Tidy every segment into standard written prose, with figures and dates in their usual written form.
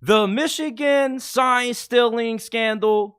The Michigan sign stealing scandal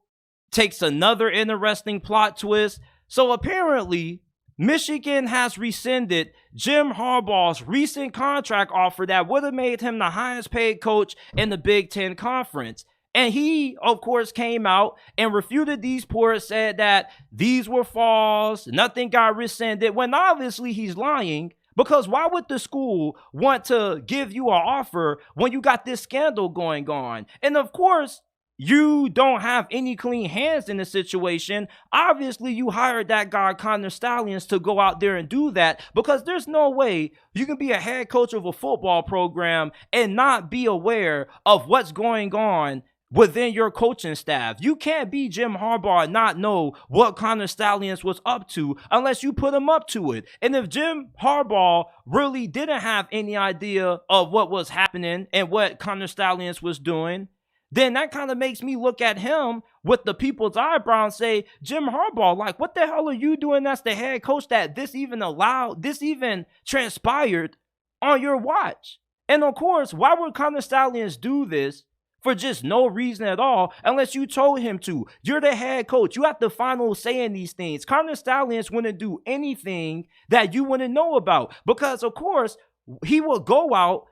takes another interesting plot twist. So apparently, Michigan has rescinded Jim Harbaugh's recent contract offer that would have made him the highest paid coach in the Big Ten Conference. And he, of course, came out and refuted these reports, said that these were false, nothing got rescinded, when obviously he's lying. Because why would the school want to give you an offer when you got this scandal going on? And of course, you don't have any clean hands in the situation. Obviously, you hired that guy, Connor Stallions, to go out there and do that, because there's no way you can be a head coach of a football program and not be aware of what's going on within your coaching staff. You can't be Jim Harbaugh and not know what Connor Stallions was up to unless you put him up to it. And if Jim Harbaugh really didn't have any idea of what was happening and what Connor Stallions was doing, then that kind of makes me look at him with the people's eyebrow and say, Jim Harbaugh, like, what the hell are you doing as the head coach that this even transpired on your watch? And of course, why would Connor Stallions do this for just no reason at all unless you told him to? You're the head coach. You have the final say in these things. Connor Stallions wouldn't do anything that you wouldn't know about, because, of course, he will go out,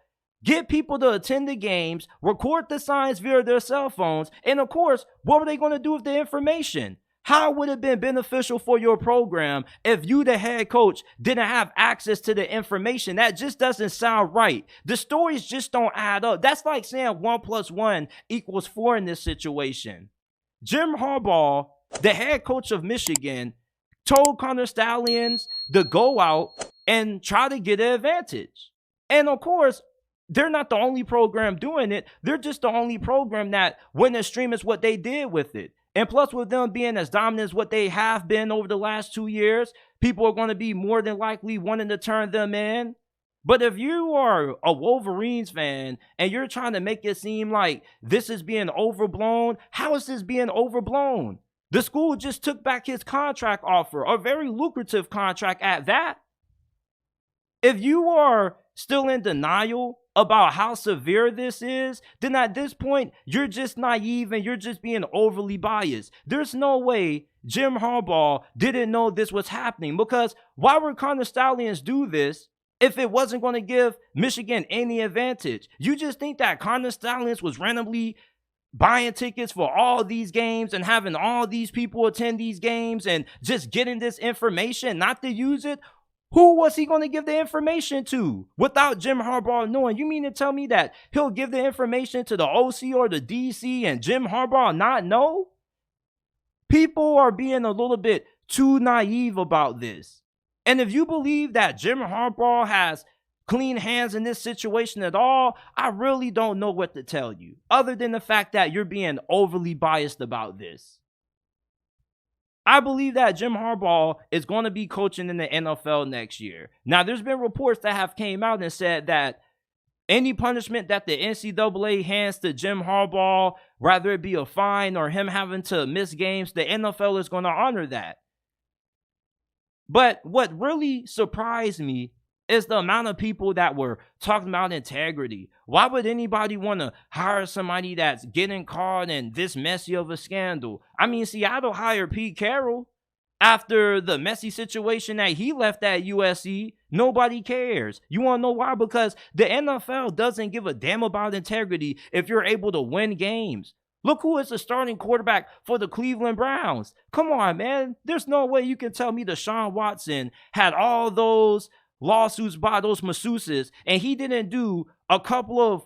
get people to attend the games, record the signs via their cell phones, and of course, what were they going to do with the information? How would it have been beneficial for your program if you, the head coach, didn't have access to the information? That just doesn't sound right. The stories just don't add up. That's like saying 1 + 1 = 4 in this situation. Jim Harbaugh, the head coach of Michigan, told Connor Stallions to go out and try to get an advantage. And of course, they're not the only program doing it. They're just the only program that went extreme is what they did with it. And plus, with them being as dominant as what they have been over the last 2 years, people are going to be more than likely wanting to turn them in. But if you are a Wolverines fan and you're trying to make it seem like this is being overblown, how is this being overblown? The school just took back his contract offer, a very lucrative contract at that. If you are still in denial about how severe this is, then at this point, you're just naive and you're just being overly biased. There's no way Jim Harbaugh didn't know this was happening, because why would Connor Stallions do this if it wasn't going to give Michigan any advantage? You just think that Connor Stallions was randomly buying tickets for all these games and having all these people attend these games and just getting this information not to use it? Who was he going to give the information to without Jim Harbaugh knowing? You mean to tell me that he'll give the information to the OC or the DC and Jim Harbaugh not know? People are being a little bit too naive about this. And if you believe that Jim Harbaugh has clean hands in this situation at all, I really don't know what to tell you, other than the fact that you're being overly biased about this. I believe that Jim Harbaugh is going to be coaching in the NFL next year. Now, there's been reports that have came out and said that any punishment that the NCAA hands to Jim Harbaugh, whether it be a fine or him having to miss games, the NFL is going to honor that. But what really surprised me is the amount of people that were talking about integrity. Why would anybody want to hire somebody that's getting caught in this messy of a scandal? I mean, Seattle hired Pete Carroll after the messy situation that he left at USC. Nobody cares. You want to know why? Because the NFL doesn't give a damn about integrity if you're able to win games. Look who is the starting quarterback for the Cleveland Browns. Come on, man. There's no way you can tell me Deshaun Watson had all those lawsuits by those masseuses and he didn't do a couple of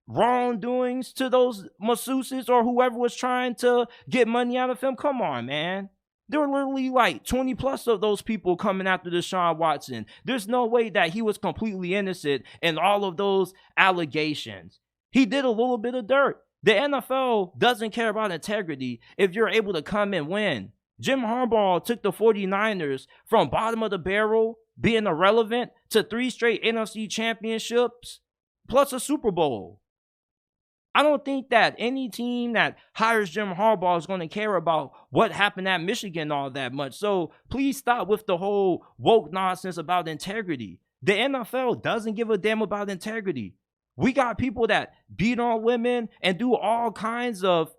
wrongdoings to those masseuses or whoever was trying to get money out of him. Come on, man. There were literally like 20 plus of those people coming after Deshaun Watson. There's no way that he was completely innocent in all of those allegations. He did a little bit of dirt. The NFL doesn't care about integrity if you're able to come and win. Jim Harbaugh took the 49ers from bottom of the barrel, being irrelevant, to 3 straight NFC championships, plus a Super Bowl. I don't think that any team that hires Jim Harbaugh is going to care about what happened at Michigan all that much. So please stop with the whole woke nonsense about integrity. The NFL doesn't give a damn about integrity. We got people that beat on women and do all kinds of,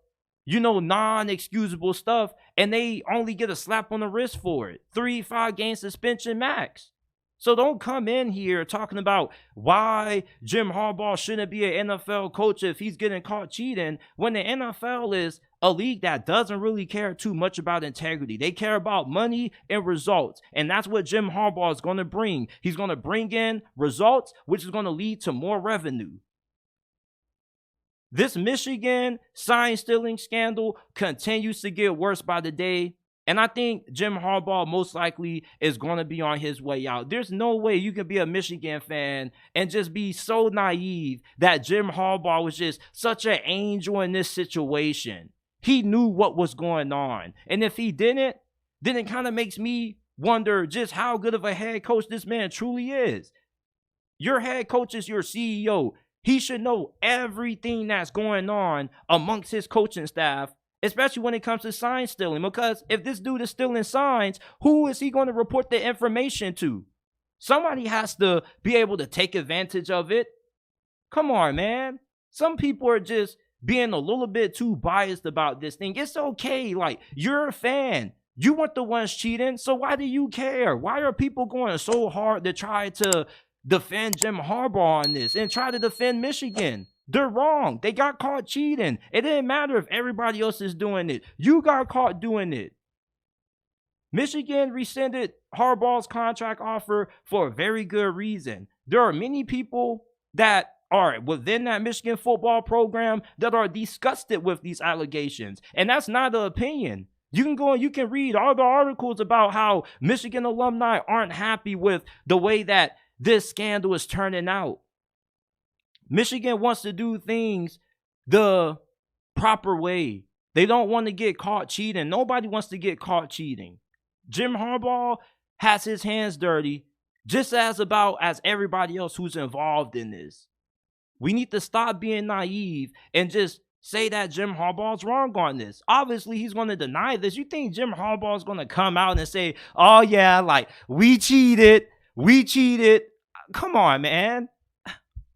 non-excusable stuff, and they only get a slap on the wrist for it. 3-5 game suspension max. So don't come in here talking about why Jim Harbaugh shouldn't be an NFL coach if he's getting caught cheating, when the NFL is a league that doesn't really care too much about integrity. They care about money and results. And that's what Jim Harbaugh is going to bring. He's going to bring in results, which is going to lead to more revenue. This Michigan sign stealing scandal continues to get worse by the day. And I think Jim Harbaugh most likely is going to be on his way out. There's no way you can be a Michigan fan and just be so naive that Jim Harbaugh was just such an angel in this situation. He knew what was going on. And if he didn't, then it kind of makes me wonder just how good of a head coach this man truly is. Your head coach is your CEO. He should know everything that's going on amongst his coaching staff, especially when it comes to sign stealing. Because if this dude is stealing signs, who is he going to report the information to? Somebody has to be able to take advantage of it. Come on, man. Some people are just being a little bit too biased about this thing. It's okay. Like, you're a fan. You weren't the ones cheating, so why do you care? Why are people going so hard to try to defend Jim Harbaugh on this and try to defend Michigan? They're wrong. They got caught cheating. It didn't matter if everybody else is doing it. You got caught doing it. Michigan rescinded Harbaugh's contract offer for a very good reason. There are many people that are within that Michigan football program that are disgusted with these allegations. And that's not an opinion. You can go and you can read all the articles about how Michigan alumni aren't happy with the way that this scandal is turning out. Michigan wants to do things the proper way. They don't want to get caught cheating. Nobody wants to get caught cheating. Jim Harbaugh has his hands dirty just as everybody else who's involved in this. We need to stop being naive and just say that Jim Harbaugh's wrong on this. Obviously, he's going to deny this. You think Jim Harbaugh is going to come out and say, oh yeah, like we cheated. Come on, man.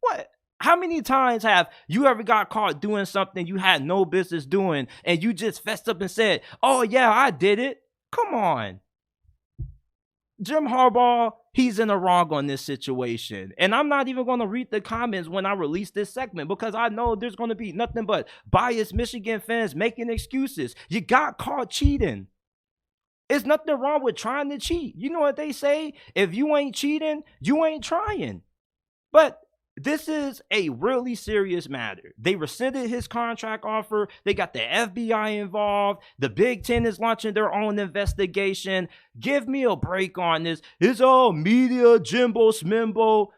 What? How many times have you ever got caught doing something you had no business doing and you just fessed up and said, oh yeah, I did it? Come on. Jim Harbaugh, he's in the wrong on this situation. And I'm not even going to read the comments when I release this segment because I know there's going to be nothing but biased Michigan fans making excuses. You got caught cheating. There's nothing wrong with trying to cheat. You know what they say? If you ain't cheating, you ain't trying. But this is a really serious matter. They rescinded his contract offer. They got the FBI involved. The Big Ten is launching their own investigation. Give me a break on this. It's all media, Jimbo Smimbo.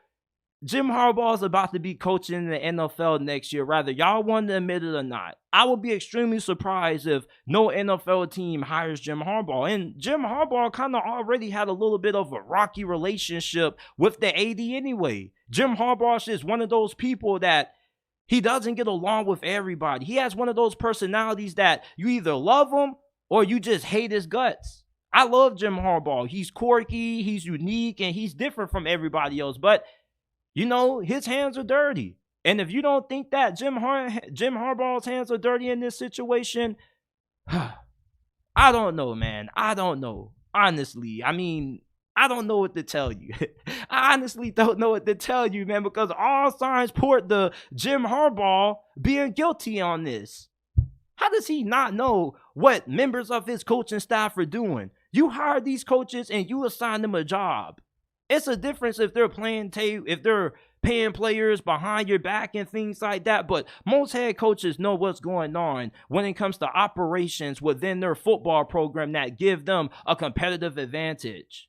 Jim Harbaugh is about to be coaching in the NFL next year, whether y'all want to admit it or not. I would be extremely surprised if no NFL team hires Jim Harbaugh. And Jim Harbaugh kind of already had a little bit of a rocky relationship with the AD anyway. Jim Harbaugh is one of those people that he doesn't get along with everybody. He has one of those personalities that you either love him or you just hate his guts. I love Jim Harbaugh. He's quirky, he's unique, and he's different from everybody else. But you know, his hands are dirty. And if you don't think that Jim Harbaugh's hands are dirty in this situation, I don't know, man. I don't know. Honestly, I mean, I don't know what to tell you. I honestly don't know what to tell you, man, because all signs point to Jim Harbaugh being guilty on this. How does he not know what members of his coaching staff are doing? You hire these coaches and you assign them a job. It's a difference if they're if they're paying players behind your back and things like that. But most head coaches know what's going on when it comes to operations within their football program that give them a competitive advantage.